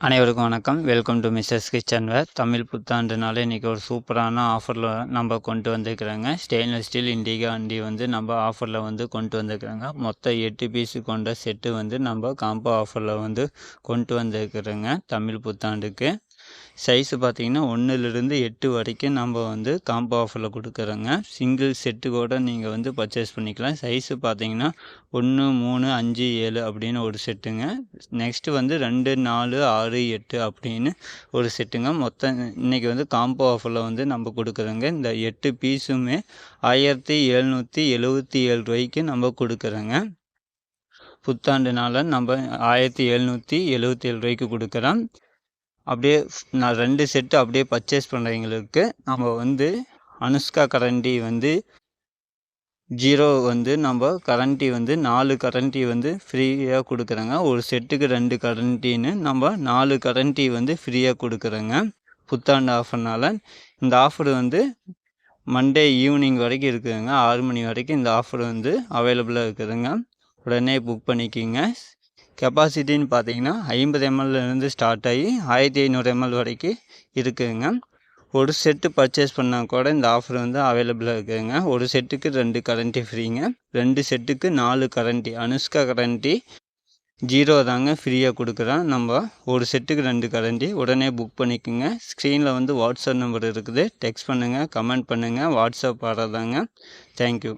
அனைவருக்கும் வணக்கம். Welcome to Mrs kitchen வேர். தமிழ் புத்தாண்டுனால இன்றைக்கி ஒரு சூப்பரான ஆஃபரில் நம்ம கொண்டு வந்திருக்கிறோங்க. ஸ்டெயின்லெஸ் ஸ்டீல் இண்டிகா அண்டி நம்ம ஆஃபரில் கொண்டு வந்திருக்கிறோங்க. மொத்தம் 8 பீஸு கொண்ட செட்டு நம்ம காம்போ ஆஃபரில் கொண்டு வந்திருக்கிறோங்க தமிழ் புத்தாண்டுக்கு. சைஸு பார்த்திங்கன்னா 1லிருந்து 8 வரைக்கும் நம்ம காம்போ ஆஃபரில் கொடுக்குறோங்க. சிங்கிள் செட்டு கூட நீங்கள் பர்ச்சேஸ் பண்ணிக்கலாம். சைஸு பார்த்திங்கன்னா 1, 3, 5, 7 அப்படின்னு ஒரு செட்டுங்க. நெக்ஸ்ட்டு 2, 4, 6, 8 அப்படின்னு ஒரு செட்டுங்க. மொத்தம் இன்றைக்கி காம்போ ஆஃபரில் நம்ம கொடுக்குறோங்க. இந்த 8 பீஸுமே 1777 ரூபாய்க்கு நம்ம கொடுக்குறோங்க. புத்தாண்டுனால நம்ம 1777 ரூபாய்க்கு கொடுக்குறோம். அப்படியே நான் 2 செட்டு அப்படியே பர்ச்சேஸ் பண்ணுறவங்களுக்கு நம்ம அனுஷ்கா கரண்டி 0 நம்ம கரண்டி 4 கரண்டி ஃப்ரீயாக கொடுக்குறோங்க. ஒரு செட்டுக்கு 2 கரண்டின்னு நம்ம 4 கரண்டி ஃப்ரீயாக கொடுக்குறோங்க. புத்தாண்டு ஆஃபர்னால் இந்த ஆஃபர் மண்டே ஈவினிங் வரைக்கும் இருக்குதுங்க. 6 மணி வரைக்கும் இந்த ஆஃபர் அவைலபிளாக இருக்குதுங்க. உடனே புக் பண்ணிக்கிங்க. கெப்பாசிட்டின்னு பார்த்தீங்கன்னா 50 mlலேருந்து ஸ்டார்ட் ஆகி 1500 ml வரைக்கும் இருக்குதுங்க. ஒரு செட்டு பர்ச்சேஸ் பண்ணால் கூட இந்த ஆஃபர் அவைலபிளாக இருக்குதுங்க. ஒரு செட்டுக்கு 2 கரண்டி ஃப்ரீங்க. 2 செட்டுக்கு 4 கரண்டி அனுஷ்கா கரண்டி 0 தாங்க ஃப்ரீயாக கொடுக்குறோம். நம்ம ஒரு செட்டுக்கு 2 கரண்டி. உடனே புக் பண்ணிக்கோங்க. ஸ்க்ரீனில் வாட்ஸ்அப் நம்பர் இருக்குது. டெக்ஸ்ட் பண்ணுங்கள், கமெண்ட் பண்ணுங்கள். வாட்ஸ்அப் வர்றதாங்க. தேங்க்யூ.